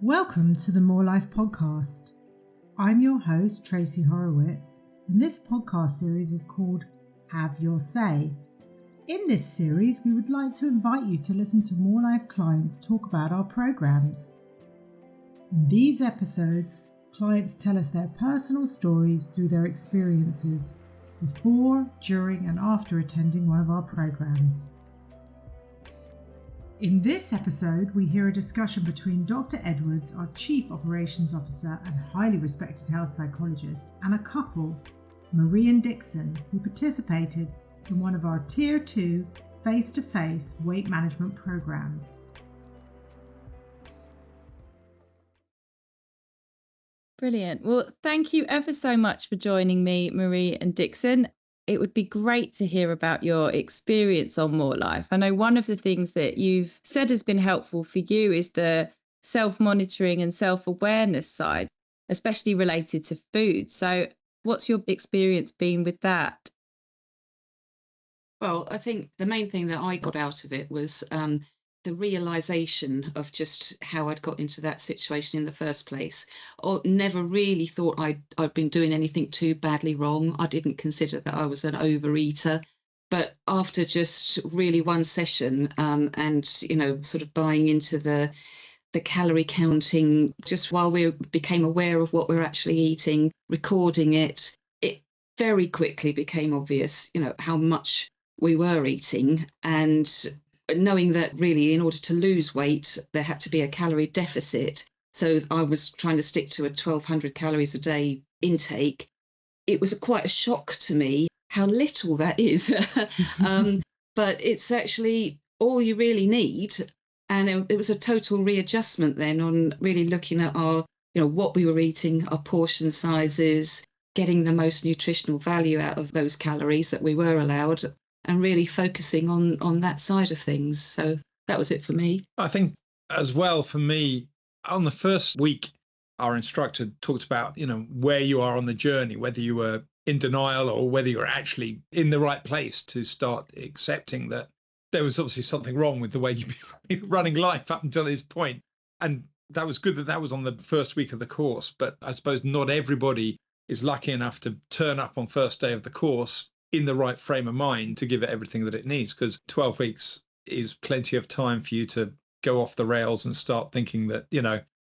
Welcome to the Morelife podcast. I'm your host, Tracy Horowitz, and this podcast series is called Have Your Say. In this series, we would like to invite you to listen to Morelife clients talk about our programs. In these episodes, clients tell us their personal stories through their experiences before, during, and after attending one of our programs. In this episode, we hear a discussion between Dr. Edwards, our Chief Operations Officer and highly respected health psychologist, and a couple, Marie and Dixon, who participated in one of our Tier 2 face-to-face weight management programs. Brilliant. Well, thank you ever so much for joining me, Marie and Dixon. It would be great to hear about your experience on Morelife. I know one of the things that you've said has been helpful for you is the self-monitoring and self-awareness side, especially related to food. So what's your experience been with that? Well, I think the main thing that I got out of it was the realization of just how I'd got into that situation in the first place. Or never really thought I'd been doing anything too badly wrong. I didn't consider that I was an overeater. But after just really one session and, sort of buying into the calorie counting, just while we became aware of what we're actually eating, recording it, it very quickly became obvious, how much we were eating, and knowing that really in order to lose weight, there had to be a calorie deficit. So I was trying to stick to a 1,200 calories a day intake. It was quite a shock to me how little that is. But it's actually all you really need. And it was a total readjustment then on really looking at our, what we were eating, our portion sizes, getting the most nutritional value out of those calories that we were allowed, and really focusing on that side of things. So that was it for me. I think as well for me, on the first week, our instructor talked about, where you are on the journey, whether you were in denial or whether you're actually in the right place to start accepting that there was obviously something wrong with the way you've been running life up until this point. And that was good that was on the first week of the course. But I suppose not everybody is lucky enough to turn up on first day of the course in the right frame of mind to give it everything that it needs, because 12 weeks is plenty of time for you to go off the rails and start thinking that,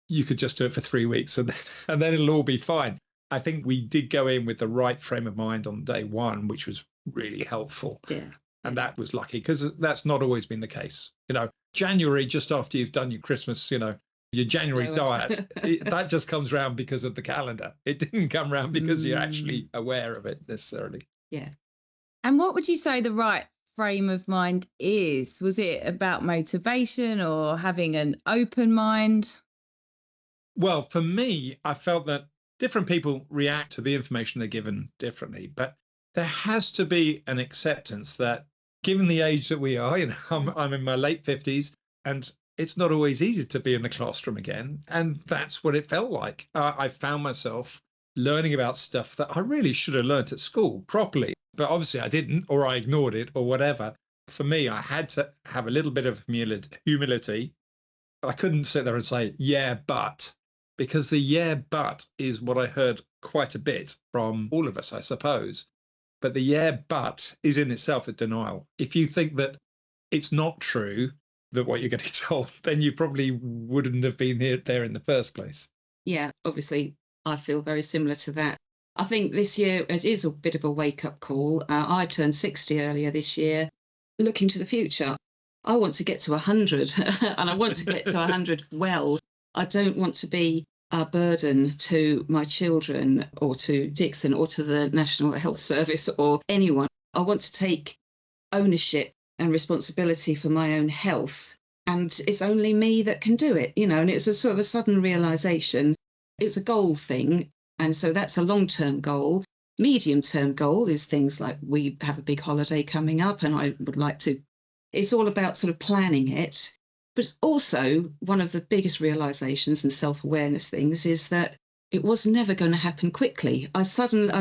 you could just do it for 3 weeks and then it'll all be fine. I think we did go in with the right frame of mind on day one, which was really helpful. Yeah. And that was lucky, because that's not always been the case. January, just after you've done your Christmas, your January diet, that just comes around because of the calendar. It didn't come around because you're actually aware of it necessarily. Yeah. And what would you say the right frame of mind is? Was it about motivation or having an open mind? Well, for me, I felt that different people react to the information they're given differently, but there has to be an acceptance that given the age that we are, I'm in my late 50s, and it's not always easy to be in the classroom again. And that's what it felt like. I found myself learning about stuff that I really should have learned at school properly. But obviously I didn't, or I ignored it or whatever. For me, I had to have a little bit of humility. I couldn't sit there and say, yeah, but, because the yeah, but is what I heard quite a bit from all of us, I suppose. But the yeah, but is in itself a denial. If you think that it's not true, that what you're getting told, then you probably wouldn't have been there in the first place. Yeah, obviously, I feel very similar to that. I think this year it is a bit of a wake-up call. I turned 60 earlier this year. Looking to the future, I want to get to 100, and I want to get to 100 well. I don't want to be a burden to my children or to Dixon or to the National Health Service or anyone. I want to take ownership and responsibility for my own health, and it's only me that can do it, and it's a sort of a sudden realization. It's a goal thing. And so that's a long-term goal. Medium-term goal is things like we have a big holiday coming up and I would like to, it's all about sort of planning it. But also one of the biggest realizations and self-awareness things is that it was never going to happen quickly. I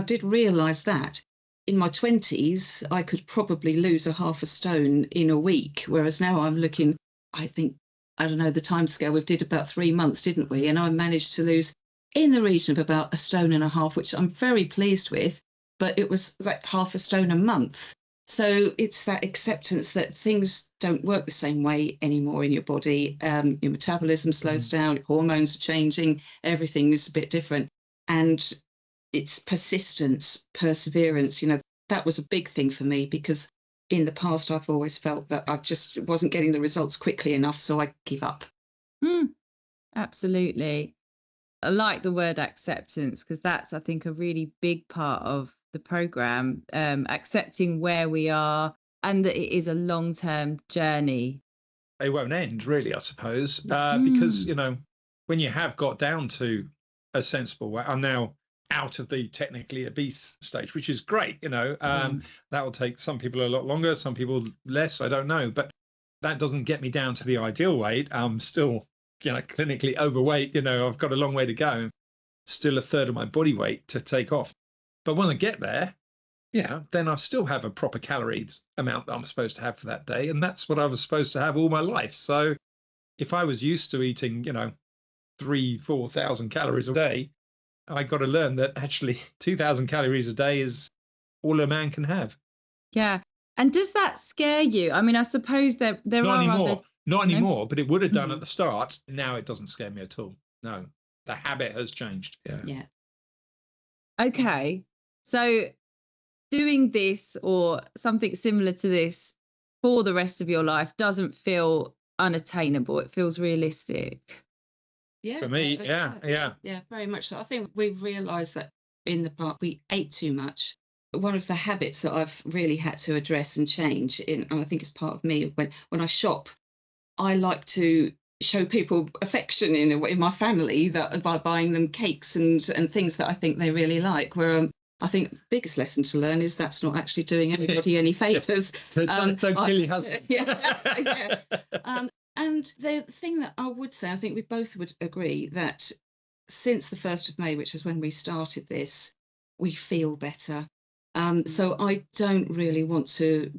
did realize that in my 20s, I could probably lose a half a stone in a week, whereas now I'm looking, I think I don't know, the timescale, we did about 3 months, didn't we? And I managed to lose in the region of about 1.5 stone, which I'm very pleased with, but it was like 0.5 stone a month. So it's that acceptance that things don't work the same way anymore in your body. Your metabolism slows down, hormones are changing, everything is a bit different. And it's persistence, perseverance. That was a big thing for me, because in the past, I've always felt that I just wasn't getting the results quickly enough, so I give up. Absolutely. I like the word acceptance, because that's, I think, a really big part of the program, accepting where we are and that it is a long-term journey. It won't end, really, I suppose, because, when you have got down to a sensible way, I'm now out of the technically obese stage, which is great. That will take some people a lot longer, some people less, I don't know. But that doesn't get me down to the ideal weight. I'm still, clinically overweight. I've got a long way to go. Still 1/3 of my body weight to take off. But when I get there, then I still have a proper calories amount that I'm supposed to have for that day. And that's what I was supposed to have all my life. So if I was used to eating, 3,000-4,000 calories a day, I got to learn that actually 2,000 calories a day is all a man can have. Yeah. And does that scare you? I mean, I suppose there Not are anymore. other... Not anymore, but it would have done at the start. Now it doesn't scare me at all. No, the habit has changed. Yeah. Okay. So doing this or something similar to this for the rest of your life doesn't feel unattainable. It feels realistic. Yeah. For me, yeah. Yeah, very much so. I think we've realised that in the past we ate too much. One of the habits that I've really had to address and change, and I think it's part of me, when I shop, I like to show people affection in my family that by buying them cakes and things that I think they really like. Where I think the biggest lesson to learn is that's not actually doing anybody any favours. Don't kill your husband. Yeah. And the thing that I would say, I think we both would agree that since the 1st of May, which is when we started this, we feel better. So I don't really want to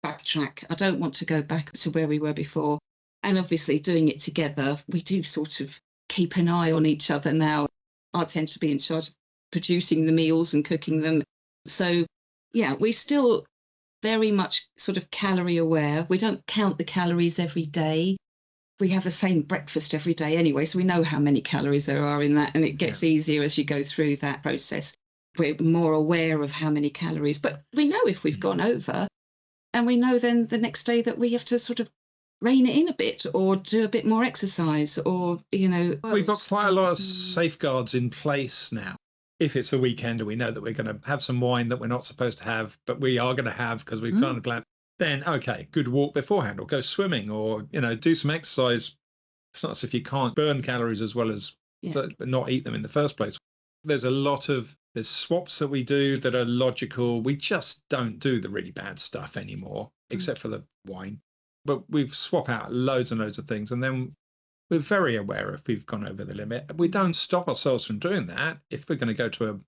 backtrack. I don't want to go back to where we were before. And obviously doing it together, we do sort of keep an eye on each other now. I tend to be in charge of producing the meals and cooking them. So, yeah, we still very much sort of calorie aware. We don't count the calories every day. We have the same breakfast every day anyway, so we know how many calories there are in that, and it gets easier as you go through that process. We're more aware of how many calories, but we know if we've gone over, and we know then the next day that we have to sort of rein it in a bit or do a bit more exercise or, We've got quite a lot of safeguards in place now. If it's a weekend and we know that we're going to have some wine that we're not supposed to have, but we are going to have because we've kind of planned, then, okay, good walk beforehand or go swimming or, do some exercise. It's not as if you can't burn calories as well as not eat them in the first place. There's swaps that we do that are logical. We just don't do the really bad stuff anymore, except for the wine. But we've swapped out loads and loads of things. And then we're very aware if we've gone over the limit. We don't stop ourselves from doing that. If we're going to go to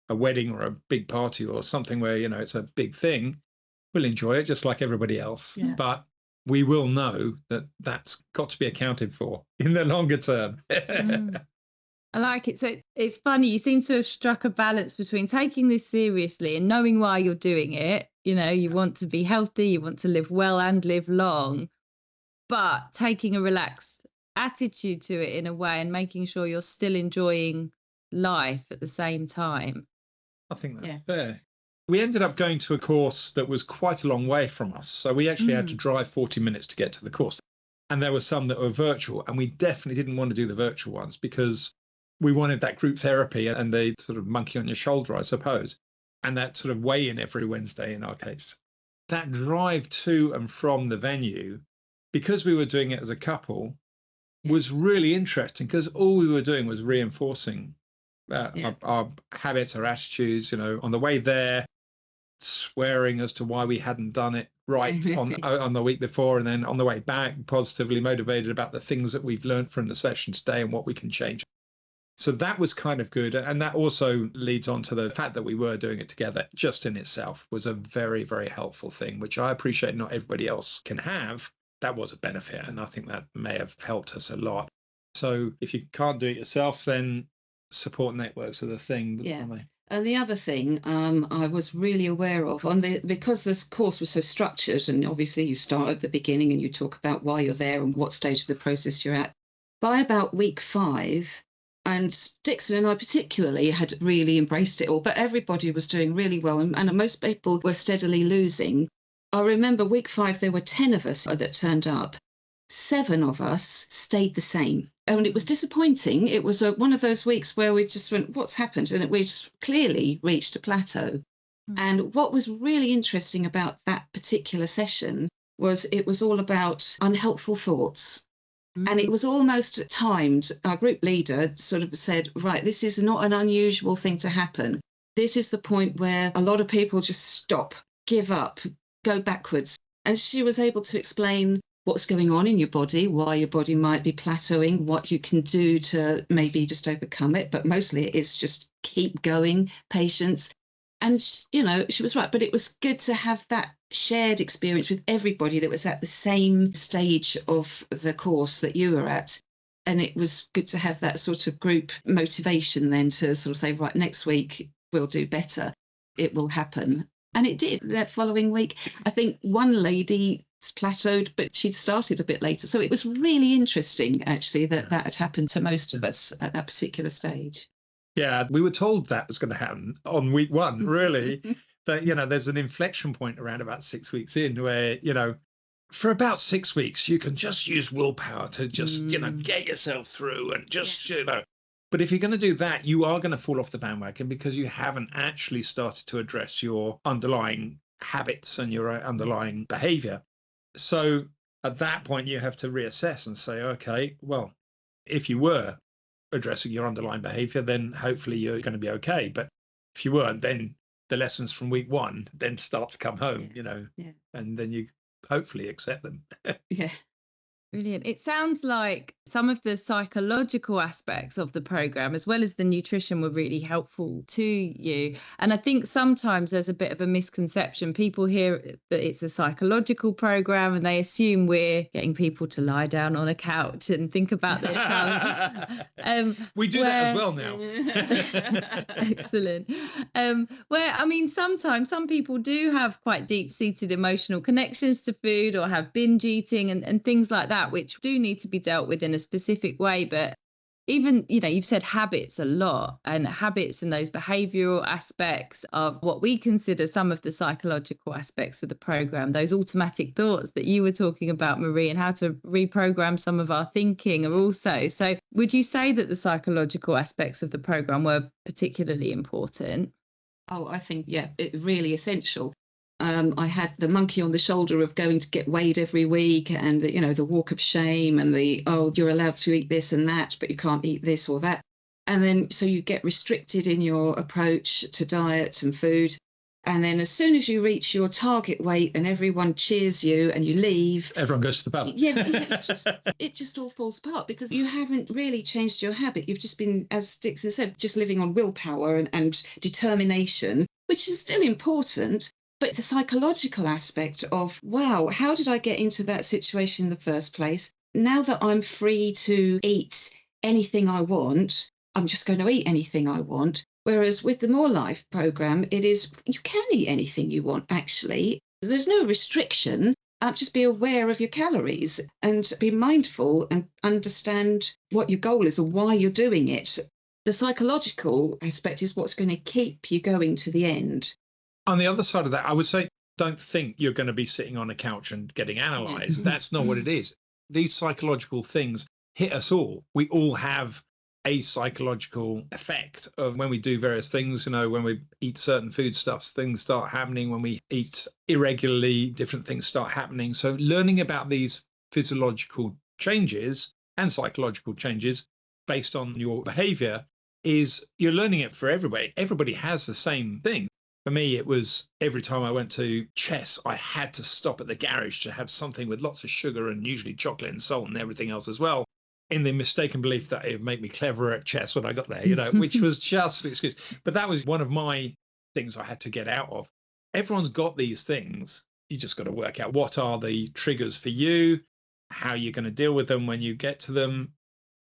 a wedding or a big party or something where, it's a big thing, we'll enjoy it just like everybody else. Yeah. But we will know that that's got to be accounted for in the longer term. I like it. So it's funny. You seem to have struck a balance between taking this seriously and knowing why you're doing it. You want to be healthy, you want to live well and live long, but taking a relaxed attitude to it in a way and making sure you're still enjoying life at the same time. I think that's fair. We ended up going to a course that was quite a long way from us. So we actually had to drive 40 minutes to get to the course. And there were some that were virtual. And we definitely didn't want to do the virtual ones because we wanted that group therapy and the sort of monkey on your shoulder, I suppose. And that sort of weigh-in every Wednesday in our case. That drive to and from the venue, because we were doing it as a couple, was really interesting because all we were doing was reinforcing our habits, our attitudes, on the way there, swearing as to why we hadn't done it right on the week before, and then on the way back, positively motivated about the things that we've learned from the session today and what we can change. So that was kind of good. And that also leads on to the fact that we were doing it together just in itself was a very, very helpful thing, which I appreciate not everybody else can have that was a benefit. And I think that may have helped us a lot. So if you can't do it yourself, then support networks are the thing. Yeah. Aren't they? And the other thing I was really aware of because this course was so structured, and obviously you start at the beginning and you talk about why you're there and what stage of the process you're at. By about week 5, and Dixon and I particularly had really embraced it all, but everybody was doing really well, and most people were steadily losing. I remember week 5, there were 10 of us that turned up. 7 of us stayed the same. And it was disappointing. It was one of those weeks where we just went, what's happened? And we just clearly reached a plateau. And what was really interesting about that particular session was it was all about unhelpful thoughts. And it was almost timed. Our group leader sort of said, right, this is not an unusual thing to happen. This is the point where a lot of people just stop, give up, go backwards. And she was able to explain what's going on in your body, why your body might be plateauing, what you can do to maybe just overcome it. But mostly it is just keep going, patience. And, she was right. But it was good to have that shared experience with everybody that was at the same stage of the course that you were at. And it was good to have that sort of group motivation then to sort of say, right, next week we'll do better. It will happen. And it did. That following week, I think one lady plateaued, but she'd started a bit later. So it was really interesting, actually, that had happened to most of us at that particular stage. Yeah, we were told that was going to happen on week 1, really, that, there's an inflection point around about 6 weeks in where, for about 6 weeks, you can just use willpower to just, get yourself through and just, But if you're going to do that, you are going to fall off the bandwagon because you haven't actually started to address your underlying habits and your underlying behavior. So at that point, you have to reassess and say, okay, well, if you were addressing your underlying behavior, then hopefully you're going to be okay. But if you weren't, then the lessons from week 1 then start to come home, and then you hopefully accept them. Yeah. Brilliant. It sounds like some of the psychological aspects of the program, as well as the nutrition, were really helpful to you. And I think sometimes there's a bit of a misconception. People hear that it's a psychological program and they assume we're getting people to lie down on a couch and think about their tongue. We do that as well now. Excellent. Sometimes some people do have quite deep-seated emotional connections to food or have binge eating and things like that, which do need to be dealt with in a specific way. But even, you've said habits a lot, and habits and those behavioural aspects of what we consider some of the psychological aspects of the programme, those automatic thoughts that you were talking about, Marie, and how to reprogram some of our thinking are also. So would you say that the psychological aspects of the programme were particularly important? Oh, I think, it's really essential. I had the monkey on the shoulder of going to get weighed every week, and the walk of shame, and you're allowed to eat this and that, but you can't eat this or that. And then so you get restricted in your approach to diet and food. And then as soon as you reach your target weight and everyone cheers you and you leave, everyone goes to the pub. It just all falls apart because you haven't really changed your habit. You've just been, as Dixon said, just living on willpower and determination, which is still important. But the psychological aspect of, wow, how did I get into that situation in the first place? Now that I'm free to eat anything I want, I'm just going to eat anything I want. Whereas with the Morelife program, it is, you can eat anything you want, actually. There's no restriction. Just be aware of your calories and be mindful and understand what your goal is and why you're doing it. The psychological aspect is what's going to keep you going to the end. On the other side of that, I would say, don't think you're going to be sitting on a couch and getting analysed. That's not what it is. These psychological things hit us all. We all have a psychological effect of when we do various things. When we eat certain foodstuffs, things start happening. When we eat irregularly, different things start happening. So learning about these physiological changes and psychological changes based on your behaviour is you're learning it for everybody. Everybody has the same thing. For me, it was every time I went to chess, I had to stop at the garage to have something with lots of sugar and usually chocolate and salt and everything else as well, in the mistaken belief that it would make me cleverer at chess when I got there, which was just an excuse. But that was one of my things I had to get out of. Everyone's got these things. You just got to work out what are the triggers for you. how you're going to deal with them when you get to them.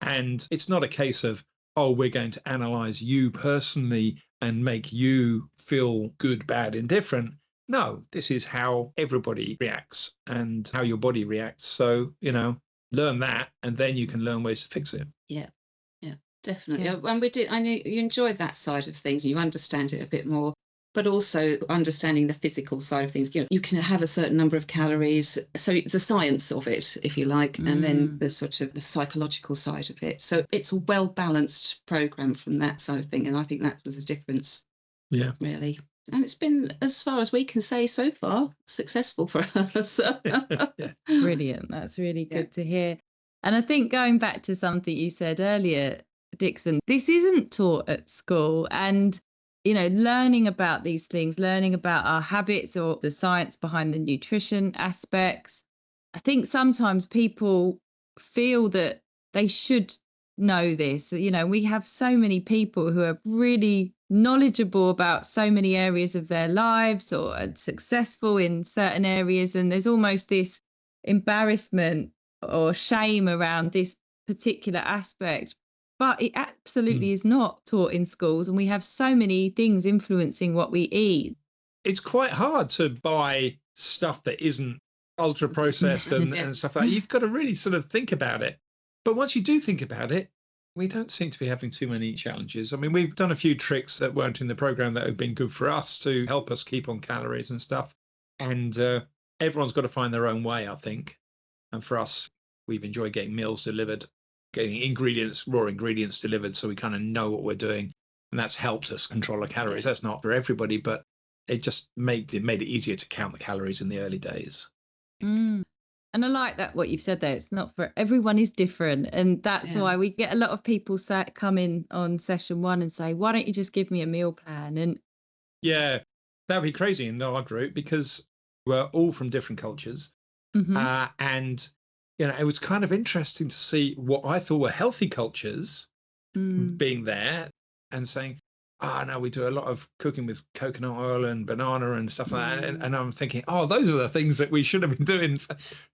And it's not a case of, oh, we're going to analyze you personally and make you feel good, bad, indifferent. No, this is how everybody reacts and how your body reacts. So, learn that, and then you can learn ways to fix it. Yeah, definitely. Yeah. And I know you enjoy that side of things. You understand it a bit more, but also understanding the physical side of things. You can have a certain number of calories. So the science of it, if you like, and then the sort of the psychological side of it. So it's a well-balanced program from that side of thing. And I think that was the difference. Yeah. Really. And it's been, as far as we can say so far, successful for us. Yeah. Brilliant. That's really good to hear. And I think going back to something you said earlier, Dixon, this isn't taught at school. And, learning about these things, learning about our habits or the science behind the nutrition aspects. I think sometimes people feel that they should know this. We have so many people who are really knowledgeable about so many areas of their lives or are successful in certain areas, and there's almost this embarrassment or shame around this particular aspect, but it absolutely is not taught in schools, and we have so many things influencing what we eat. It's quite hard to buy stuff that isn't ultra processed and stuff like that. You've got to really sort of think about it. But once you do think about it, we don't seem to be having too many challenges. I mean, we've done a few tricks that weren't in the program that have been good for us to help us keep on calories and stuff. And everyone's got to find their own way, I think. And for us, we've enjoyed getting meals delivered, getting raw ingredients delivered, so we kind of know what we're doing. And that's helped us control our calories. That's not for everybody, but it just made it easier to count the calories in the early days. And I like that what you've said there. It's not for everyone is different. And that's why we get a lot of people come in on session 1 and say, why don't you just give me a meal plan? And yeah, that'd be crazy in our group because we're all from different cultures. And, it was kind of interesting to see what I thought were healthy cultures being there and saying, no, we do a lot of cooking with coconut oil and banana and stuff like that. And I'm thinking, those are the things that we should have been doing.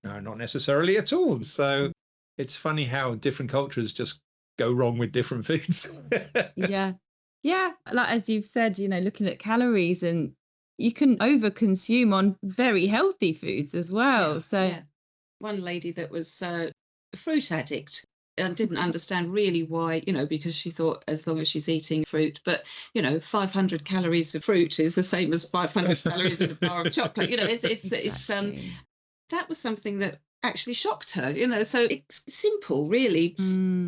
No, not necessarily at all. So it's funny how different cultures just go wrong with different foods. Yeah. Like as you've said, looking at calories, and you can overconsume on very healthy foods as well. One lady that was a fruit addict and didn't understand really why, because she thought as long as she's eating fruit, but 500 calories of fruit is the same as 500 calories in a bar of chocolate. It's that was something that actually shocked her. So it's simple, really,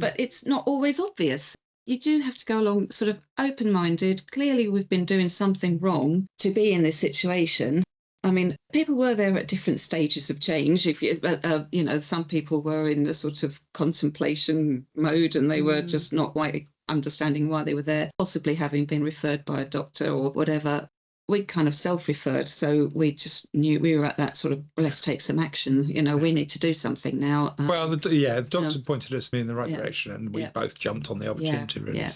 but it's not always obvious. You do have to go along sort of open-minded. Clearly, we've been doing something wrong to be in this situation. I mean, people were there at different stages of change. Some people were in a sort of contemplation mode and they were just not quite understanding why they were there, possibly having been referred by a doctor or whatever. We kind of self-referred, so we just knew we were at that sort of, let's take some action. We need to do something now. Well, the doctor pointed us in the right direction, and we both jumped on the opportunity, really. Yeah.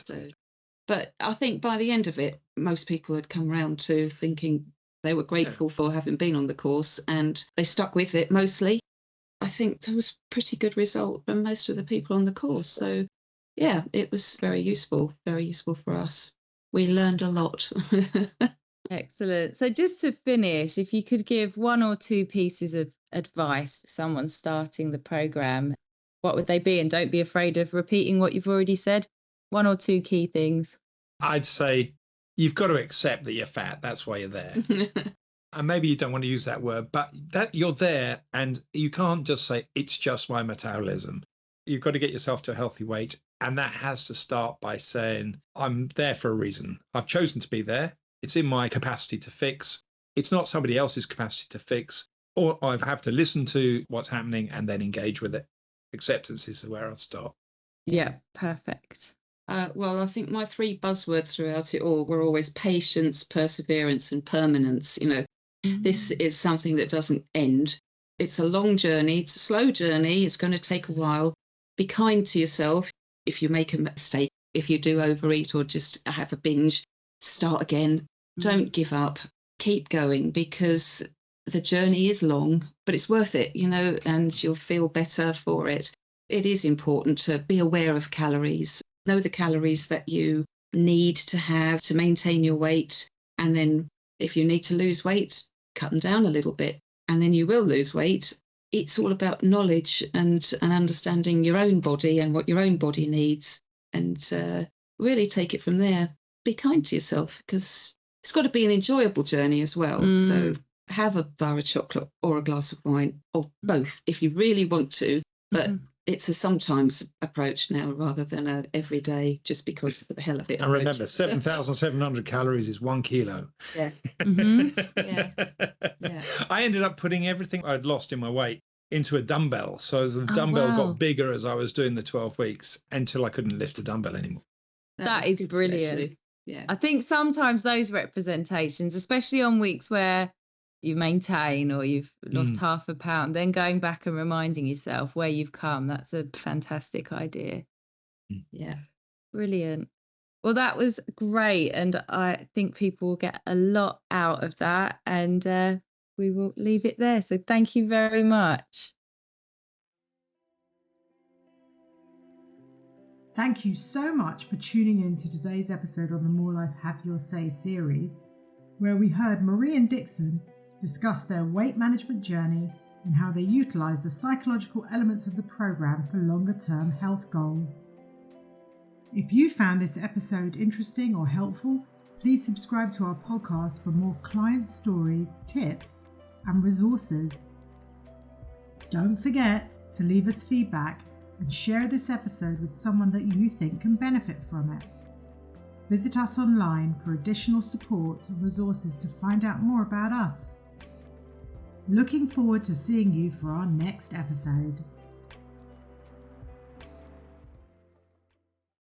But I think by the end of it, most people had come round to thinking they were grateful for having been on the course, and they stuck with it mostly. I think there was a pretty good result from most of the people on the course. So, it was very useful for us. We learned a lot. Excellent. So just to finish, if you could give 1 or 2 pieces of advice for someone starting the program, what would they be? And don't be afraid of repeating what you've already said. 1 or 2 key things. I'd say you've got to accept that you're fat. That's why you're there. And maybe you don't want to use that word, but that you're there, and you can't just say, it's just my metabolism. You've got to get yourself to a healthy weight. And that has to start by saying, I'm there for a reason. I've chosen to be there. It's in my capacity to fix. It's not somebody else's capacity to fix. Or I have to listen to what's happening and then engage with it. Acceptance is where I'll start. Yeah, perfect. Well, I think my 3 buzzwords throughout it all were always patience, perseverance, and permanence. This is something that doesn't end. It's a long journey. It's a slow journey. It's going to take a while. Be kind to yourself. If you make a mistake, if you do overeat or just have a binge, start again. Don't give up. Keep going, because the journey is long, but it's worth it, and you'll feel better for it. It is important to be aware of calories, know the calories that you need to have to maintain your weight. And then if you need to lose weight, cut them down a little bit, and then you will lose weight. It's all about knowledge and understanding your own body and what your own body needs, and really take it from there. Be kind to yourself, because it's got to be an enjoyable journey as well. So have a bar of chocolate or a glass of wine, or both if you really want to, but it's a sometimes approach now rather than a everyday, just because for the hell of it. And remember, 7,700 calories is 1 kilo. Yeah. Yeah. I ended up putting everything I'd lost in my weight into a dumbbell. So as the dumbbell got bigger as I was doing the 12 weeks, until I couldn't lift a dumbbell anymore. That is brilliant. Yeah. I think sometimes those representations, especially on weeks where you maintain or you've lost half a pound, then going back and reminding yourself where you've come, that's a fantastic idea. Yeah. Brilliant. Well, that was great, and I think people will get a lot out of that, and we will leave it there. So thank you very much. Thank you so much for tuning in to today's episode on the Morelife Have Your Say series, where we heard Marie and Dixon discuss their weight management journey and how they utilise the psychological elements of the programme for longer-term health goals. If you found this episode interesting or helpful, please subscribe to our podcast for more client stories, tips, and resources. Don't forget to leave us feedback and share this episode with someone that you think can benefit from it. Visit us online for additional support and resources to find out more about us. Looking forward to seeing you for our next episode.